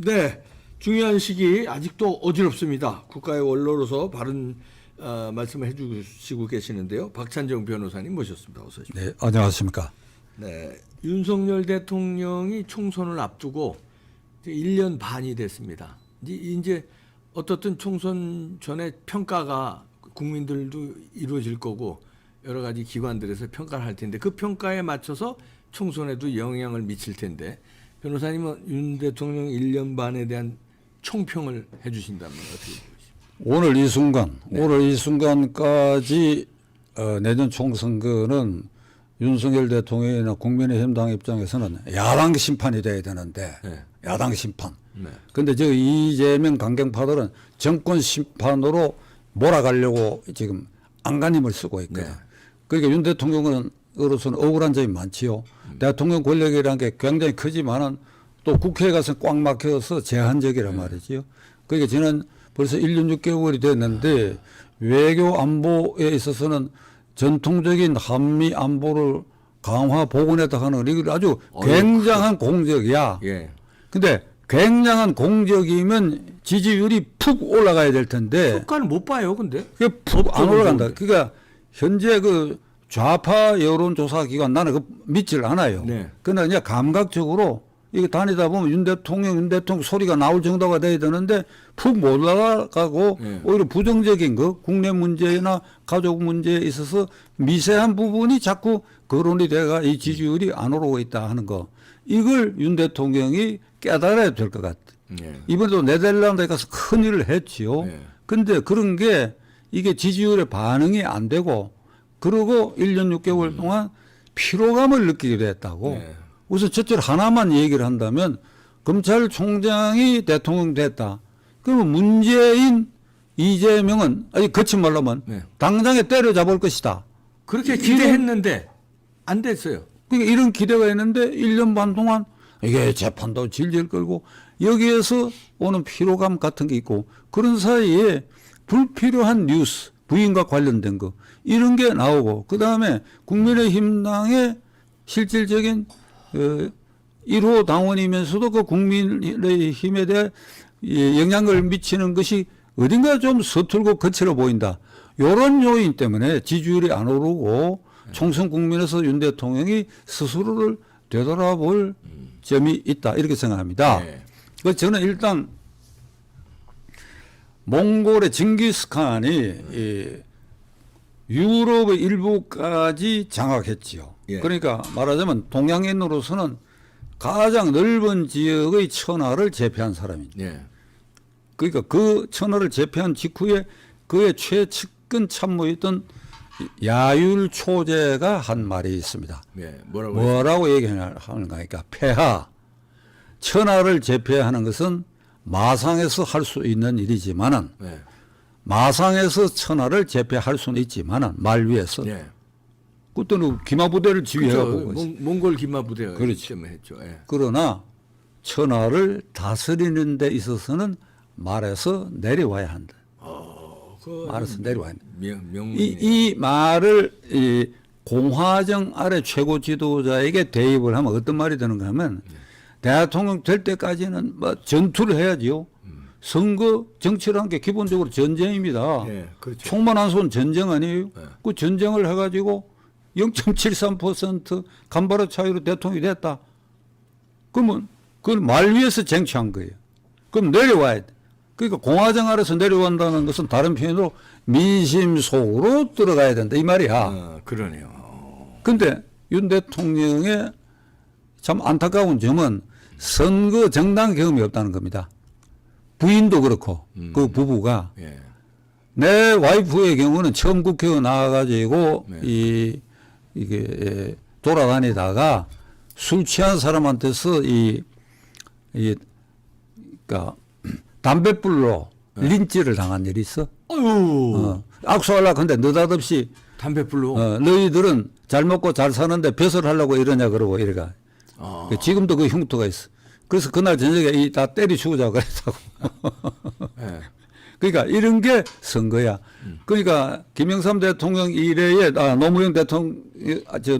네, 중요한 시기 아직도 어지럽습니다. 국가의 원로로서 바른 말씀을 해주시고 계시는데요. 박찬정 변호사님 모셨습니다. 어서 오십시오. 네, 안녕하십니까. 네, 윤석열 대통령이 총선을 앞두고 이제 1년 반이 됐습니다. 이제 어떻든 총선 전에 평가가 국민들도 이루어질 거고 여러 가지 기관들에서 평가를 할 텐데 그 평가에 맞춰서 총선에도 영향을 미칠 텐데 변호사님은 윤 대통령 1년 반에 대한 총평을 해주신다면 어떻게 보십니까? 오늘 이 순간까지 내년 총선거는 윤석열 대통령이나 국민의힘 당 입장에서는 야당 심판이 돼야 되는데 야당 심판. 그런데 저 이재명 강경파들은 정권 심판으로 몰아가려고 지금 안간힘을 쓰고 있거든. 그러니까 윤 대통령으로서는 억울한 점이 많지요. 대통령 권력이라는 게 굉장히 크지만은 또 국회에 가서 꽉 막혀서 제한적이란 말이지요. 그러니까 지난 벌써 1년 6개월이 됐는데 외교 안보에 있어서는 전통적인 한미 안보를 강화 복원했다 하는 이걸 아주 굉장한 공적이야. 근데 굉장한 공적이면 지지율이 푹 올라가야 될 텐데 효과는 못 봐요, 근데. 그게 푹 안 올라간다. 그러니까 현재 그 좌파 여론조사 기관 나는 그 믿질 않아요. 그러나 그냥 감각적으로 이거 다니다 보면 윤 대통령 소리가 나올 정도가 돼야 되는데 푹 못 올라가고 오히려 부정적인 거 국내 문제나 가족 문제에 있어서 미세한 부분이 자꾸 거론이 돼가 이 지지율이 안 오르고 있다 하는 거. 이걸 윤 대통령이 깨달아야 될 것 같아. 이번에도 네덜란드에 가서 큰 일을 했지요. 근데 그런 게 이게 지지율에 반응이 안 되고 그러고 1년 6개월 동안 피로감을 느끼게 됐다고. 우선 첫째로 하나만 얘기를 한다면 검찰총장이 대통령 됐다. 그러면 문재인, 이재명은 아니 거친 말로 하면 당장에 때려잡을 것이다. 그렇게 기대했는데 안 됐어요. 그러니까 이런 기대가 있는데 1년 반 동안 이게 재판도 질질 끌고 여기에서 오는 피로감 같은 게 있고 그런 사이에 불필요한 뉴스, 부인과 관련된 거 이런 게 나오고 그다음에 국민의힘당의 실질적인 1호 당원이면서도 그 국민의힘에 대해 영향을 미치는 것이 어딘가 좀 서툴고 거칠어 보인다. 이런 요인 때문에 지지율이 안 오르고 총선 국민에서 윤 대통령이 스스로를 되돌아볼 점이 있다. 이렇게 생각합니다. 그래서 저는 일단 몽골의 징기스칸이 유럽의 일부까지 장악했지요. 그러니까 말하자면 동양인으로서는 가장 넓은 지역의 천하를 제패한 사람입니다. 그러니까 그 천하를 제패한 직후에 그의 최측근 참모였던 야율초제가 한 말이 있습니다. 뭐라고 얘기하는가 하니까 폐하. 천하를 제패하는 것은 마상에서 할 수 있는 일이지만은 마상에서 천하를 제패할 수는 있지만은 말 위에서 그때는 기마부대를 지휘해가고 몽골 기마부대가 그렇죠. 했죠. 그러나 천하를 다스리는 데 있어서는 말에서 내려와야 한다. 말에서 내려와야 한다. 이 말을 이 공화정 아래 최고 지도자에게 대입을 하면 어떤 말이 되는가 하면 대통령 될 때까지는 뭐 전투를 해야지요. 선거 정치라는 게 기본적으로 전쟁입니다. 총만 안 쏜 전쟁 아니에요? 그 전쟁을 해가지고 0.73% 간발의 차이로 대통령이 됐다. 그러면 그걸 말 위에서 쟁취한 거예요. 그럼 내려와야 돼. 그러니까 공화정 아래서 내려온다는 것은 다른 표현으로 민심 속으로 들어가야 된다. 이 말이야. 그러네요. 근데 윤 대통령의 참 안타까운 점은 선거 정당 경험이 없다는 겁니다. 부인도 그렇고 그 부부가 내 와이프의 경우는 처음 국회에 나와가지고 이게 돌아다니다가 술 취한 사람한테서 그러니까 담뱃불로 린치를 당한 일이 있어. 악수하려고 하는데 느닷없이 담뱃불로. 너희들은 잘 먹고 잘 사는데 벼슬 하려고 이러냐 그러고 이래가. 지금도 그 흉터가 있어. 그래서 그날 저녁에 다 때려 죽으자고 그랬다고. 그러니까 이런 게 선거야. 그러니까 김영삼 대통령 이래에 노무현 대통령,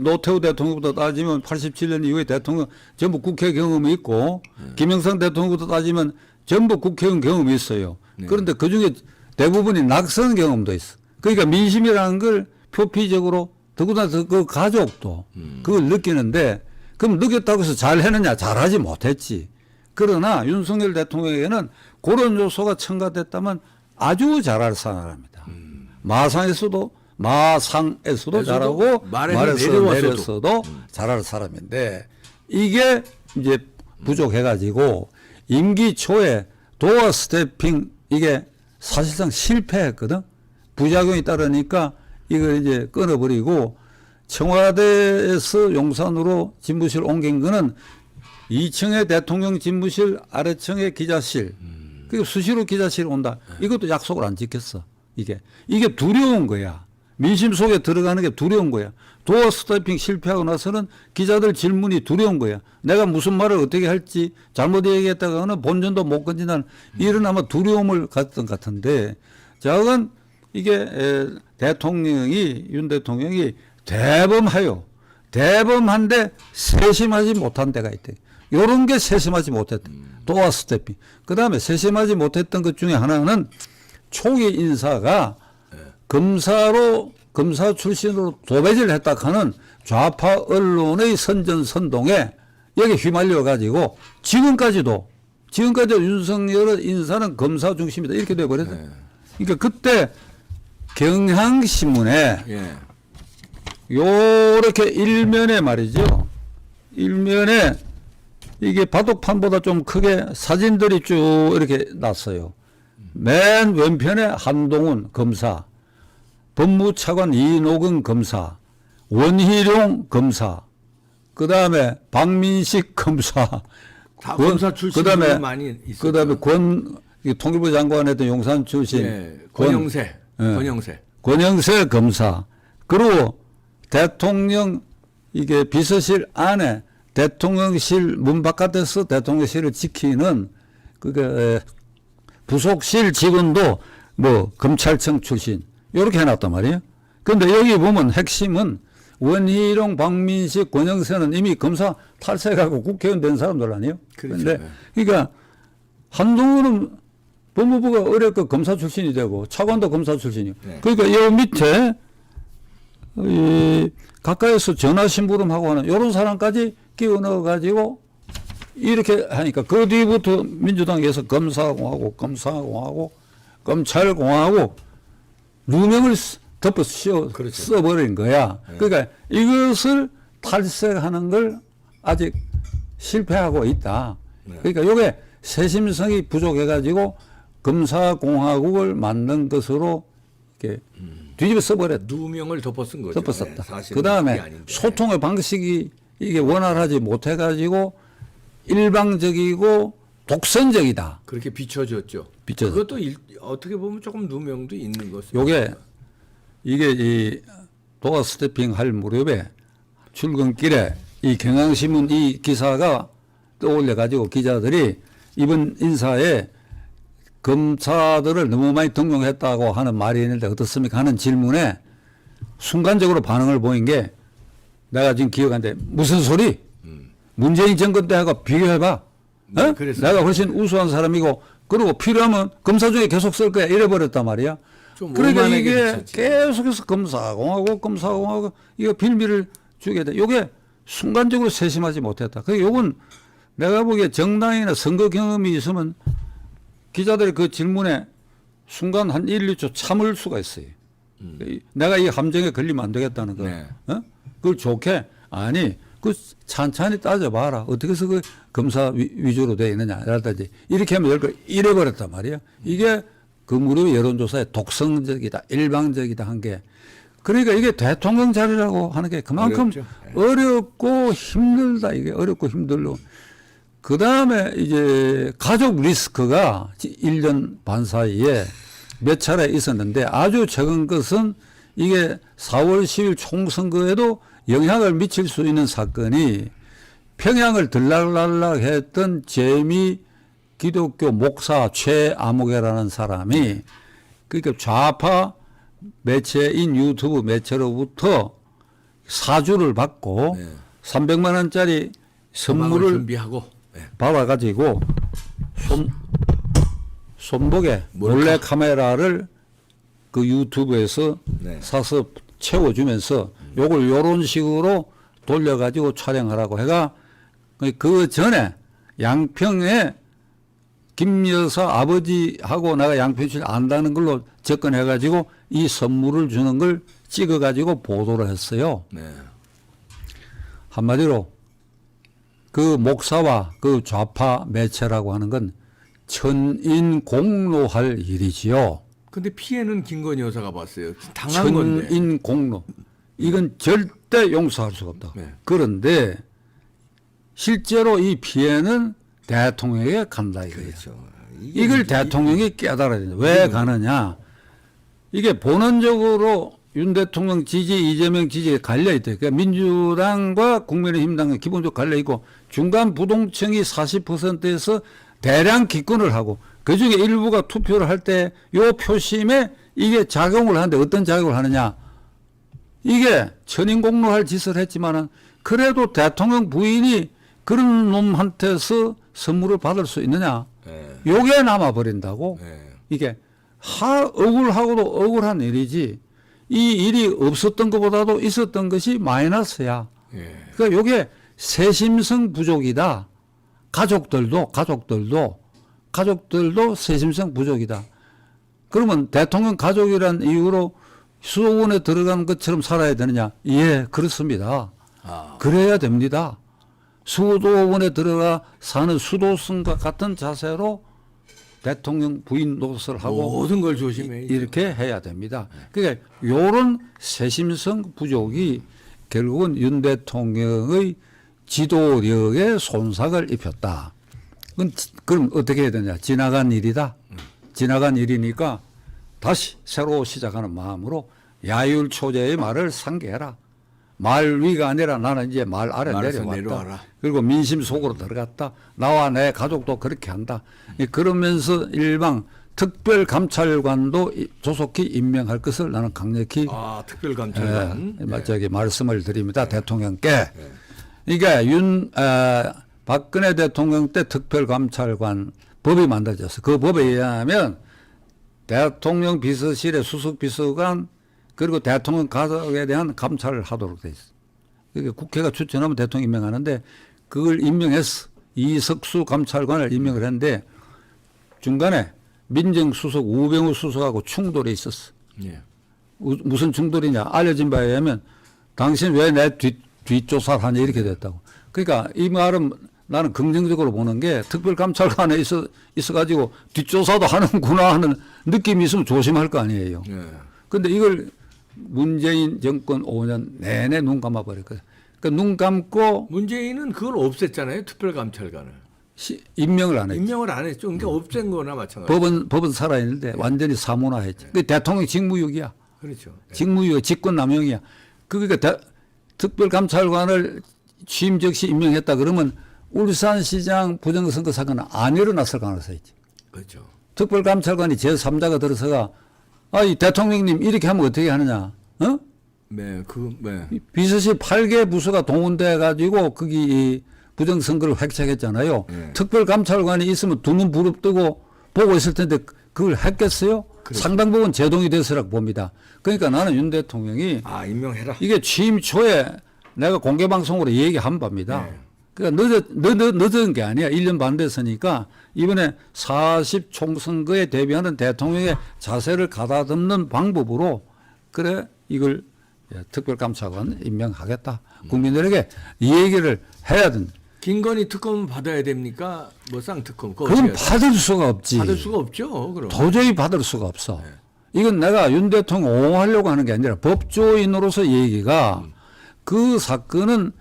노태우 대통령부터 따지면 87년 이후에 대통령 전부 국회 경험이 있고 김영삼 대통령부터 따지면 전부 국회의원 경험이 있어요. 그런데 그중에 대부분이 낙선 경험도 있어. 그러니까 민심이라는 걸 표피적으로 더구나 그 가족도 그걸 느끼는데 그럼 느꼈다고 해서 잘 했느냐? 잘하지 못했지. 그러나 윤석열 대통령에게는 그런 요소가 첨가됐다면 아주 잘할 사람입니다. 마상에서도 잘하고 말에서 내려서도 잘할 사람인데 이게 이제 부족해가지고 임기 초에 도어 스태핑 이게 사실상 실패했거든. 부작용이 따르니까 이걸 이제 끊어버리고 청와대에서 용산으로 집무실 옮긴 거는 2층에 대통령 집무실, 아래층에 기자실. 그리고 수시로 기자실 온다. 이것도 약속을 안 지켰어. 이게 두려운 거야. 민심 속에 들어가는 게 두려운 거야. 도어 스태핑 실패하고 나서는 기자들 질문이 두려운 거야. 내가 무슨 말을 어떻게 할지 잘못 얘기했다가는 본전도 못 건진다는 이런 아마 두려움을 갖던 것 같은데 자건 이게 윤 대통령이 대범한데 세심하지 못한 데가 있대. 요런 게 세심하지 못했다. 도어 스태핑. 그 다음에 세심하지 못했던 것 중에 하나는 초기 인사가 검사 출신으로 도배질 했다 하는 좌파 언론의 선전선동에 여기 휘말려 가지고 지금까지도 윤석열의 인사는 검사 중심이다. 이렇게 돼버렸다. 그러니까 그때 경향신문에 요렇게 일면에 말이죠. 일면에 이게 바둑판보다 좀 크게 사진들이 쭉 이렇게 났어요. 맨 왼편에 한동훈 검사, 법무차관 이노근 검사, 원희룡 검사, 그 다음에 박민식 검사, 다 검사 출신들이 많이 있어요. 그 다음에 통일부 장관 했던 용산 출신 권영세 검사, 그리고 대통령 이게 비서실 안에 대통령실 문 바깥에서 대통령실을 지키는 부속실 직원도 뭐 검찰청 출신 이렇게 해놨단 말이에요. 그런데 여기 보면 핵심은 원희룡, 박민식, 권영세는 이미 검사 탈세하고 국회의원 된 사람들 아니에요. 그런데 그러니까 한동훈은 법무부가 어렵고 검사 출신이 되고 차관도 검사 출신이고 그러니까 여 밑에 가까이서 전화 심부름하고 하는 이런 사람까지 끼워 넣어가지고 이렇게 하니까 그 뒤부터 민주당에서 검사공화국, 검찰공화국 누명을 덮어 써버린 거야. 그러니까 이것을 탈색하는 걸 아직 실패하고 있다. 그러니까 이게 세심성이 부족해가지고 검사공화국을 만든 것으로 이렇게 뒤집어 써버렸다. 누명을 덮어 쓴 거죠. 덮었었다. 그 다음에 소통의 방식이 이게 원활하지 못해가지고 일방적이고 독선적이다. 그렇게 비춰졌죠. 그것도 어떻게 보면 조금 누명도 있는 것입니다. 이게 이 도어 스태핑 할 무렵에 출근길에 이 경향신문 이 기사가 떠올려가지고 기자들이 이번 인사에 검사들을 너무 많이 등용했다고 하는 말이 있는데 어떻습니까? 하는 질문에 순간적으로 반응을 보인 게 내가 지금 기억하는데 무슨 소리? 문재인 정권 때하고 비교해봐. 내가 훨씬 우수한 사람이고 그리고 필요하면 검사 중에 계속 쓸 거야. 이래버렸단 말이야. 그러니까 이게 비쳤지. 계속해서 검사공화국 이거 빌미를 주게 돼. 이게 순간적으로 세심하지 못했다. 그러니까 이건 내가 보기에 정당이나 선거 경험이 있으면 기자들이 그 질문에 순간 한 1, 2초 참을 수가 있어요. 내가 이 함정에 걸리면 안 되겠다는 거. 그걸 좋게 아니 그 찬찬히 따져봐라. 어떻게 해서 그 검사 위주로 되어 있느냐. 이렇게 하면 될걸 이래버렸단 말이야. 이게 그 무렵 여론조사에 독성적이다, 일방적이다 한 게. 그러니까 이게 대통령 자리라고 하는 게 그만큼 어렵고 힘들다. 이게 어렵고 힘들고. 그 다음에 이제 가족 리스크가 1년 반 사이에 몇 차례 있었는데 아주 적은 것은 이게 4월 10일 총선거에도 영향을 미칠 수 있는 사건이 평양을 들락날락 했던 재미 기독교 목사 최아무개라는 사람이 그러니까 좌파 매체인 유튜브 매체로부터 사주를 받고 300만 원짜리 선물을 준비하고 받아가지고 손목에 몰래 카메라를 그 유튜브에서 사서 채워주면서 요걸 요런 식으로 돌려가지고 촬영하라고 해가 그 전에 양평에 김 여사 아버지하고 내가 양평시를 안다는 걸로 접근해가지고 이 선물을 주는 걸 찍어가지고 보도를 했어요. 한마디로 그 목사와 그 좌파 매체라고 하는 건 천인공노할 일이지요. 근데 피해는 김건희 여사가 봤어요. 당한 건데. 천인공노. 이건 절대 용서할 수가 없다. 그런데 실제로 이 피해는 대통령에게 간다 이거예요. 그렇죠. 이걸 대통령이 깨달아야 된다. 왜 가느냐. 이게 본원적으로 윤 대통령 지지, 이재명 지지에 갈려있다. 그러니까 민주당과 국민의힘당은 기본적으로 갈려있고 중간 부동층이 40%에서 대량 기권을 하고 그중에 일부가 투표를 할 때 요 표심에 이게 작용을 하는데 어떤 작용을 하느냐. 이게 천인공노할 짓을 했지만은 그래도 대통령 부인이 그런 놈한테서 선물을 받을 수 있느냐. 요게 남아버린다고. 이게 억울하고도 억울한 일이지. 이 일이 없었던 것보다도 있었던 것이 마이너스야. 그러니까 요게 세심성 부족이다. 가족들도 세심성 부족이다. 그러면 대통령 가족이란 이유로 수도원에 들어간 것처럼 살아야 되느냐? 예, 그렇습니다. 그래야 됩니다. 수도원에 들어가 사는 수도승과 같은 자세로 대통령 부인 노릇을 하고 모든 걸 조심해 이렇게 해야 됩니다. 그러니까 이런 세심성 부족이 결국은 윤 대통령의 지도력에 손상을 입혔다. 그럼 어떻게 해야 되냐? 지나간 일이다. 지나간 일이니까 다시 새로 시작하는 마음으로 야율초제의 말을 상기해라. 말 위가 아니라 나는 이제 말 아래 내려왔다. 그리고 민심 속으로 들어갔다. 나와 내 가족도 그렇게 한다. 그러면서 일방 특별감찰관도 조속히 임명할 것을 나는 강력히 특별감찰관 저기 말씀을 드립니다. 대통령께. 이게 박근혜 대통령 때 특별감찰관 법이 만들어졌어. 그 법에 의하면 대통령 비서실의 수석비서관 그리고 대통령 가족에 대한 감찰을 하도록 돼 있어. 그러니까 국회가 추천하면 대통령 임명하는데 그걸 임명했어. 이석수 감찰관을 임명을 했는데 중간에 민정수석 우병우 수석하고 충돌이 있었어. 무슨 충돌이냐. 알려진 바에 의하면 당신 왜 내 뒷조사를 하냐 이렇게 됐다고. 그러니까 이 말은 나는 긍정적으로 보는 게 특별감찰관에 있어가지고 뒷조사도 하는구나 하는 느낌이 있으면 조심할 거 아니에요. 그런데 이걸 문재인 정권 5년 내내 눈 감아버렸거든. 그러니까 눈 감고. 문재인은 그걸 없앴잖아요. 특별감찰관을. 임명을 안 했죠. 임명을 안 했죠. 그러니까 없앤 거나 마찬가지. 법은 살아있는데 완전히 사문화했죠. 그 대통령 직무유기야. 그렇죠. 직무유기, 직권남용이야. 그러니까 특별감찰관을 취임 즉시 임명했다 그러면 울산시장 부정선거 사건은 안 일어났을 가능성이 있지. 그렇죠. 특별감찰관이 제3자가 들어서가 이 대통령님 이렇게 하면 어떻게 하느냐. 네. 비서실 8개 부서가 동원돼 가지고 거기 부정선거를 획책했잖아요. 특별감찰관이 있으면 두 눈 부릅뜨고 보고 있을 텐데 그걸 했겠어요? 그렇죠. 상당 부분 제동이 됐으라고 봅니다. 그러니까 나는 윤 대통령이 임명해라. 이게 취임 초에 내가 공개방송으로 얘기한 바입니다. 그러니까 늦은 게 아니야. 1년 반 됐으니까 이번에 40 총선거에 대비하는 대통령의 자세를 가다듬는 방법으로 그래 이걸 특별감찰관 임명하겠다. 국민들에게 이 얘기를 해야 된다. 김건희 특검은 받아야 됩니까? 뭐 쌍특검. 그건 받을 수가 없지. 받을 수가 없죠. 그럼. 도저히 받을 수가 없어. 이건 내가 윤 대통령 옹호하려고 하는 게 아니라 법조인으로서 얘기가 그 사건은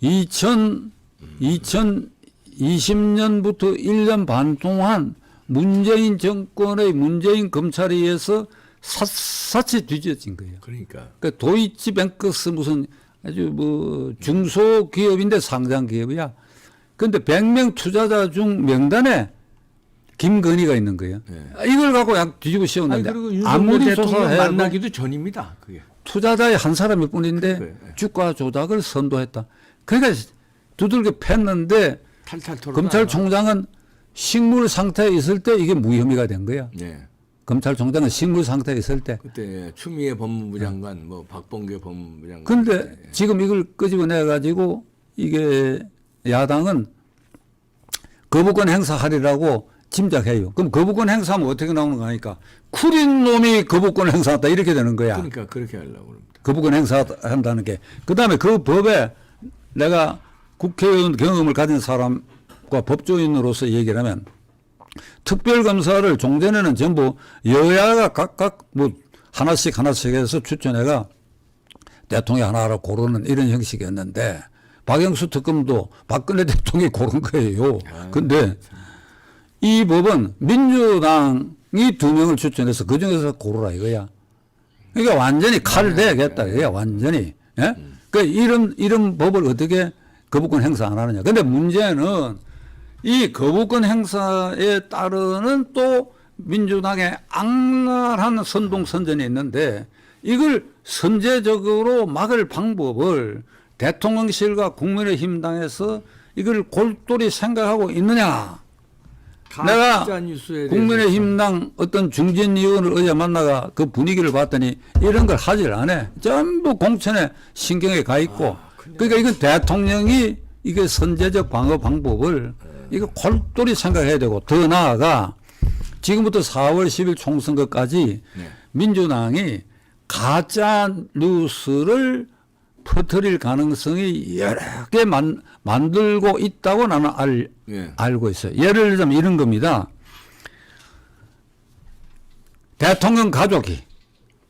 2020년부터 1년 반 동안 문재인 정권의 문재인 검찰에 의해서 샅샅이 뒤져진 거예요. 그러니까 도이치뱅크스 무슨 아주 뭐 중소기업인데 상장기업이야. 근데 100명 투자자 중 명단에 김건희가 있는 거예요. 네. 이걸 갖고 약 뒤집어 씌웠는데 그리고 아무리 윤석열 대통령 조사해도 만나기도 전입니다. 그게. 투자자의 한 사람일 뿐인데 그러니까요. 주가 조작을 선도했다. 그러니까 두들겨 팼는데 탈탈 털어. 검찰총장은 식물 상태에 있을 때 이게 무혐의가 된 거야. 네. 검찰총장은 식물 상태에 있을 때. 그때 추미애 법무부 장관, 뭐 박범계 법무부 장관. 근데 지금 이걸 끄집어내 가지고 이게 야당은 거부권 행사하리라고 짐작해요. 그럼 거부권 행사하면 어떻게 나오는 거 하니까 쿠린 놈이 거부권 행사한다 이렇게 되는 거야. 그러니까 그렇게 하려고 그럽니다. 거부권 행사한다는 게. 그다음에 그 법에 내가 국회의원 경험을 가진 사람과 법조인으로서 얘기를 하면 특별검사를 종전에는 전부 여야가 각각 뭐 하나씩 해서 추천해가 대통령이 하나를 고르는 이런 형식이었는데 박영수 특검도 박근혜 대통령이 고른 거예요. 근데 이 법은 민주당이 2명을 추천해서 그 중에서 고르라 이거야. 그러니까 완전히 칼을 대야겠다 이거야 완전히. 예? 그러니까 이런 법을 어떻게 거부권 행사 안 하느냐. 근데 문제는 이 거부권 행사에 따르는 또 민주당의 악랄한 선동선전이 있는데 이걸 선제적으로 막을 방법을 대통령실과 국민의힘당에서 이걸 골똘히 생각하고 있느냐. 내가 국민의힘당 어떤 중진 의원을 어제 만나가 그 분위기를 봤더니 이런 걸 하질 않아. 전부 공천에 신경에 가 있고. 그러니까 이건 대통령이 이게 선제적 방어 방법을 이거 골똘히 생각해야 되고 더 나아가 지금부터 4월 10일 총선거까지 민주당이 가짜 뉴스를 퍼뜨릴 가능성이 여러 개 만들고 있다고 나는 알고 있어요. 예를 들면 이런 겁니다. 대통령 가족이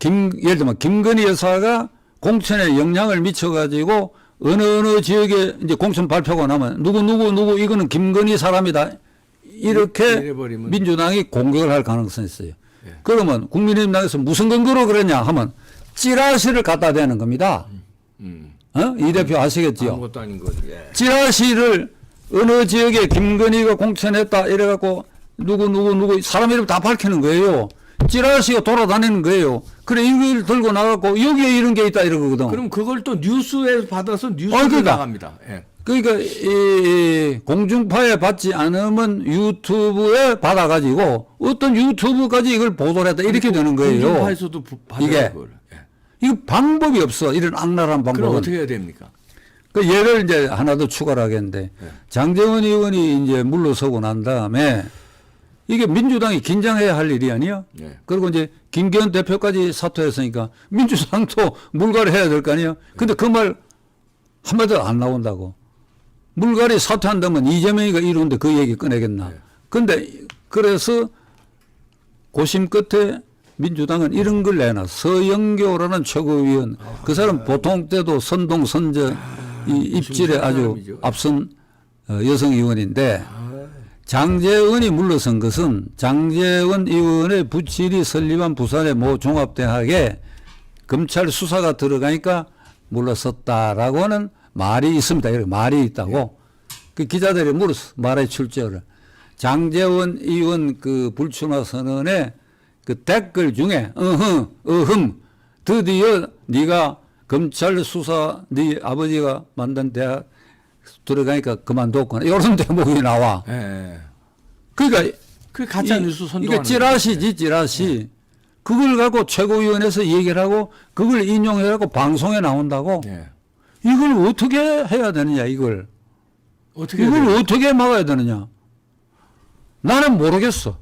예를 들면 김건희 여사가 공천에 영향을 미쳐가지고 어느 지역에 이제 공천 발표가 나면 누구 이거는 김건희 사람이다 이렇게 민주당이 공격을 할 가능성이 있어요. 그러면 국민의힘당에서 무슨 근거로 그러냐 하면 찌라시를 갖다 대는 겁니다. 이 대표 아시겠지요? 아무것도 아닌 거죠. 찌라시를 어느 지역에 김건희가 공천했다 이래갖고 누구 사람 이름 다 밝히는 거예요. 찌라시가 돌아다니는 거예요. 그래 이걸 들고 나가고 여기에 이런 게 있다 이러거든. 그럼 그걸 또 뉴스에 받아서 뉴스에 나갑니다. 예. 그러니까 이 공중파에 받지 않으면 유튜브에 받아가지고 어떤 유튜브까지 이걸 보도를 했다 이렇게 되는 거예요. 공중파에서도 받아요. 이게 그걸. 이거 방법이 없어. 이런 악랄한 방법은. 그럼 어떻게 해야 됩니까? 그 예를 이제 하나 더 추가를 하겠는데 장제원 의원이 이제 물러서고 난 다음에 이게 민주당이 긴장해야 할 일이 아니야. 그리고 이제 김기현 대표까지 사퇴했으니까 민주당도 물갈이 해야 될 거 아니야. 근데 그 말 한마디도 안 나온다고. 물갈이 사퇴한다면 이재명이가 이러는데 그 얘기 꺼내겠나. 근데 그래서 고심 끝에 민주당은 이런 걸 내놔. 서영교라는 최고위원. 그 사람 보통 때도 선동선저 이 입질에 아주 앞선 여성 의원인데 장제원이 물러선 것은 장제원 의원의 부친이 설립한 부산의 모 종합대학에 검찰 수사가 들어가니까 물러섰다라고 하는 말이 있습니다. 이렇게 말이 있다고. 그 기자들이 물었어. 말의 출처를. 장제원 의원 그 불출마 선언에 그 댓글 중에 드디어 네가 검찰 수사 네 아버지가 만든 대학 들어가니까 그만뒀구나 이런 대목이 나와. 그러니까 그 가짜 뉴스 선동하는 이게 찌라시지 찌라시. 그걸 갖고 최고위원회에서 얘기를 하고 그걸 인용해갖고 방송에 나온다고. 이걸 어떻게 해야 되느냐 이걸. 이걸 어떻게 막아야 되느냐. 나는 모르겠어.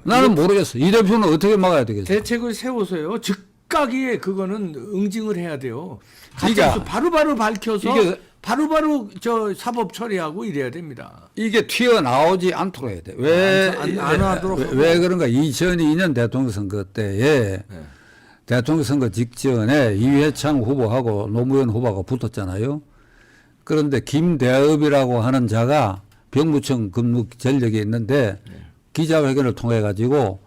나는 모르겠어. 이 대표는 어떻게 막아야 되겠어? 대책을 세워서요. 즉각에 그거는 응징을 해야 돼요. 그러니까 바로바로 밝혀서 바로바로 저 사법 처리하고 이래야 됩니다. 이게 튀어나오지 않도록 해야 돼. 안 하도록 왜 그런가? 2002년 대통령 선거 때에 대통령 선거 직전에 이회창 후보하고 노무현 후보가 붙었잖아요. 그런데 김대업이라고 하는 자가 병무청 근무 전력이 있는데 기자회견을 통해 가지고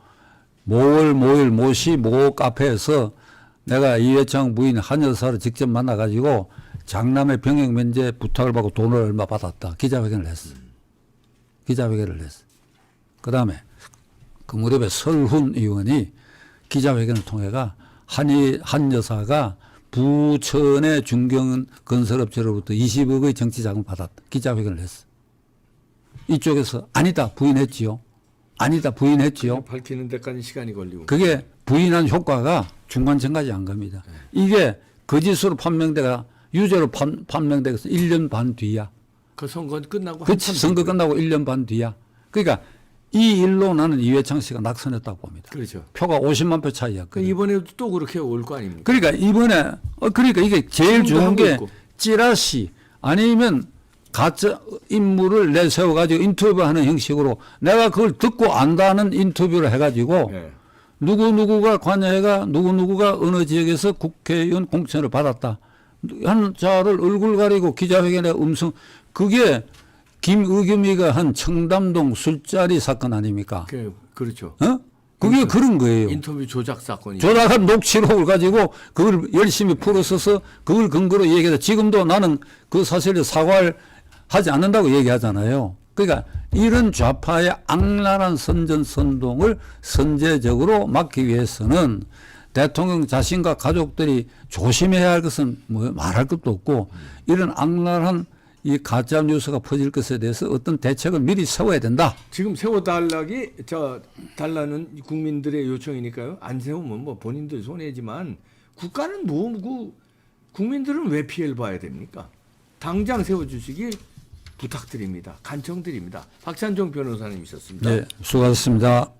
모시 카페에서 내가 이회창 부인 한 여사를 직접 만나 가지고 장남의 병역 면제 부탁을 받고 돈을 얼마 받았다. 기자회견을 했어. 기자회견을 했어. 그 다음에 그 무렵에 설훈 의원이 기자회견을 통해가 한 여사가 부천의 중견건설업체로부터 20억의 정치자금을 받았다. 기자회견을 했어. 이쪽에서 아니다 부인했지요. 아니다 부인했지요. 밝히는 데까지 시간이 걸리고. 그게 부인한 효과가 중간층까지 안 갑니다. 이게 거짓으로 판명돼가 유죄로 판명돼서 1년 반 뒤야. 그 선거 끝나고 그치, 선거 끝나고 1년 반 뒤야. 그러니까 이 일로 나는 이회창 씨가 낙선했다고 봅니다. 그렇죠. 표가 50만 표 차이였거든요. 이번에도 또 그렇게 올 거 아닙니까? 그러니까 이번에 그러니까 이게 제일 좋은 게 찌라시 아니면 가짜 인물을 내세워 가지고 인터뷰하는 형식으로 내가 그걸 듣고 안다는 인터뷰를 해가지고 네. 누구누구가 관여해가 누구누구가 어느 지역에서 국회의원 공천을 받았다 한 자를 얼굴 가리고 기자회견에 음성 그게 김의겸이가 한 청담동 술자리 사건 아닙니까? 그렇죠. 어? 그게 그런 거예요. 인터뷰 조작 사건이. 조작한 녹취록을 가지고 그걸 열심히 풀어서서 그걸 근거로 얘기해서 지금도 나는 그 사실을 사과를 하지 않는다고 얘기하잖아요. 그러니까 이런 좌파의 악랄한 선전선동을 선제적으로 막기 위해서는 대통령 자신과 가족들이 조심해야 할 것은 뭐 말할 것도 없고 이런 악랄한 이 가짜 뉴스가 퍼질 것에 대해서 어떤 대책을 미리 세워야 된다. 지금 달라는 국민들의 요청이니까요. 안 세우면 뭐 본인들 손해지만 국가는 뭐고 국민들은 왜 피해를 봐야 됩니까? 당장 세워주시길 부탁드립니다. 간청드립니다. 박찬종 변호사님이셨습니다. 네, 수고하셨습니다.